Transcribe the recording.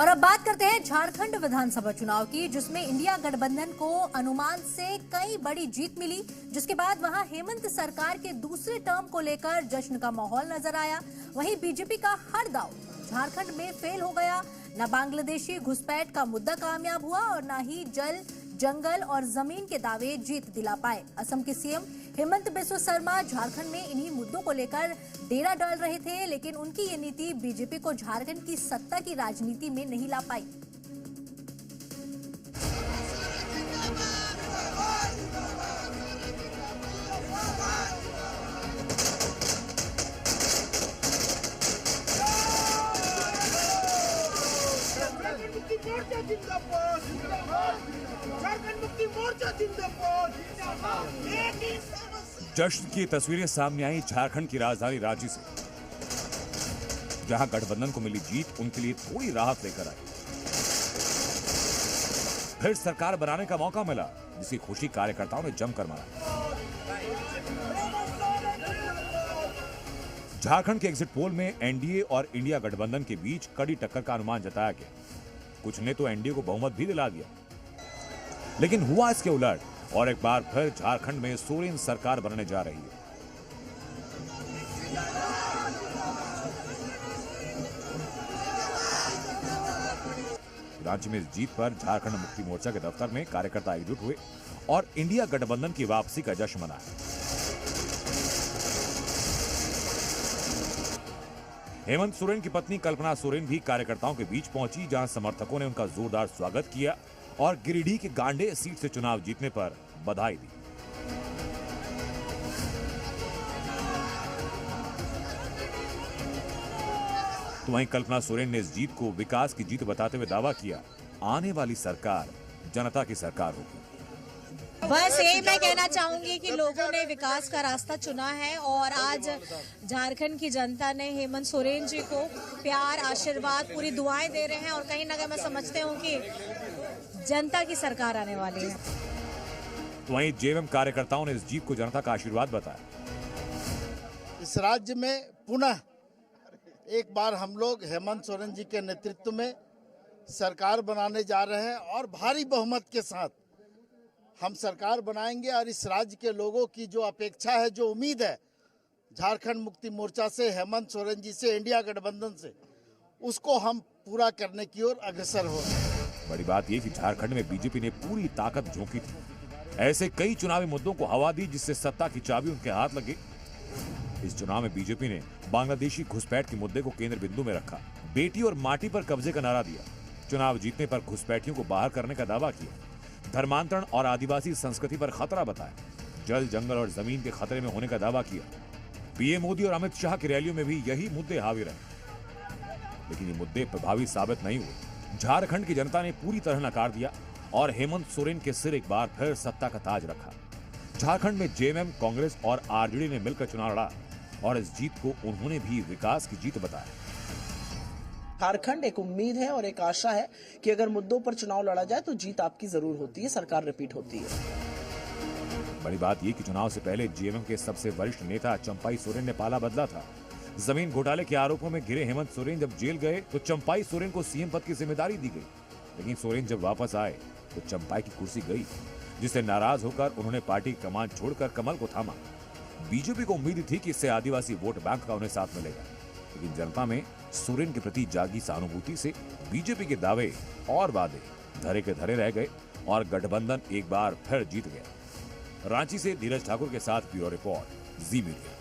और अब बात करते हैं झारखंड विधानसभा चुनाव की, जिसमें इंडिया गठबंधन को अनुमान से कई बड़ी जीत मिली, जिसके बाद वहां हेमंत सरकार के दूसरे टर्म को लेकर जश्न का माहौल नजर आया। वहीं बीजेपी का हर दांव झारखंड में फेल हो गया। न बांग्लादेशी घुसपैठ का मुद्दा कामयाब हुआ और न ही जल, जंगल और जमीन के दावे जीत दिला पाए। असम के सीएम हेमंत बिस्वा शर्मा झारखंड में इन्हीं मुद्दों को लेकर डेरा डाल रहे थे, लेकिन उनकी ये नीति बीजेपी को झारखंड की सत्ता की राजनीति में नहीं ला पाई। जश्न की तस्वीरें सामने आई झारखंड की राजधानी रांची से, जहां गठबंधन को मिली जीत उनके लिए थोड़ी राहत लेकर आई। फिर सरकार बनाने का मौका मिला, जिसकी खुशी कार्यकर्ताओं ने जमकर मनाई। झारखंड के एग्जिट पोल में एनडीए और इंडिया गठबंधन के बीच कड़ी टक्कर का अनुमान जताया गया। कुछ ने तो एनडीए को बहुमत भी दिला दिया, लेकिन हुआ इसके उलट और एक बार फिर झारखंड में सोरेन सरकार बनने जा रही है। रांची में इस जीत पर झारखंड मुक्ति मोर्चा के दफ्तर में कार्यकर्ता एकजुट हुए और इंडिया गठबंधन की वापसी का जश्न मनाया। हेमंत सोरेन की पत्नी कल्पना सोरेन भी कार्यकर्ताओं के बीच पहुंची, जहां समर्थकों ने उनका जोरदार स्वागत किया और गिरिडीह के गांडे सीट से चुनाव जीतने पर बधाई दी। तो वहीं कल्पना सोरेन ने इस जीत को विकास की जीत बताते हुए दावा किया, आने वाली सरकार जनता की सरकार होगी। बस यही मैं कहना चाहूंगी कि लोगों ने विकास का रास्ता चुना है और आज झारखंड की जनता ने हेमंत सोरेन जी को प्यार, आशीर्वाद, पूरी दुआएं दे रहे हैं और कहीं ना कहीं मैं समझते हूं कि जनता की सरकार आने वाली है। तो वहीं जेएमएम कार्यकर्ताओं ने इस जीत को जनता का आशीर्वाद बताया। इस राज्य में पुनः एक बार हम लोग हेमंत सोरेन जी के नेतृत्व में सरकार बनाने जा रहे हैं और भारी बहुमत के साथ हम सरकार बनाएंगे। और इस राज्य के लोगों की जो अपेक्षा है, जो उम्मीद है झारखंड मुक्ति मोर्चा से, हेमंत सोरेन जी से, इंडिया गठबंधन से, उसको हम पूरा करने की ओर अग्रसर हो रहे हैं। बड़ी बात यह कि झारखंड में बीजेपी ने पूरी ताकत झोंकी थी। ऐसे कई चुनावी मुद्दों को हवा दी जिससे सत्ता की चाबी उनके हाथ लगी। इस चुनाव में बीजेपी ने बांग्लादेशी घुसपैठ के मुद्दे को केंद्र बिंदु में रखा, बेटी और माटी पर कब्जे का नारा दिया, चुनाव जीतने पर घुसपैठियों को बाहर करने का दावा किया, धर्मांतरण और आदिवासी संस्कृति पर खतरा बताया, जल, जंगल और जमीन के खतरे में होने का दावा किया। पीएम मोदी और अमित शाह की रैलियों में भी यही मुद्दे हावी रहे, लेकिन ये मुद्दे प्रभावी साबित नहीं हुए। झारखंड की जनता ने पूरी तरह नकार दिया और हेमंत सोरेन के सिर एक बार फिर सत्ता का ताज रखा। झारखंड में जेएमएम, कांग्रेस और आरजेडी ने मिलकर चुनाव लड़ा और इस जीत को उन्होंने भी विकास की जीत बताया। झारखंड एक उम्मीद है और एक आशा है कि अगर मुद्दों पर चुनाव लड़ा जाए तो जीत आपकी जरूर होती है, सरकार रिपीट होती है। बड़ी बात यह कि चुनाव से पहले जेएमएम के सबसे वरिष्ठ नेता चंपाई सोरेन ने पाला बदला था। जमीन घोटाले के आरोपों में घिरे हेमंत सोरेन जब जेल गए तो चंपाई सोरेन को सीएम पद की जिम्मेदारी दी गई, लेकिन सोरेन जब वापस आए तो चंपाई की कुर्सी गई, जिससे नाराज होकर उन्होंने पार्टी की कमान छोड़कर कमल को थामा। बीजेपी को उम्मीद थी कि इससे आदिवासी वोट बैंक का उन्हें साथ मिलेगा, लेकिन जनता में सोरेन के प्रति जागी सहानुभूति से बीजेपी के दावे और वादे धरे के धरे रह गए और गठबंधन एक बार फिर जीत गया। रांची से धीरज ठाकुर के साथ ब्यूरो रिपोर्ट, जी मीडिया।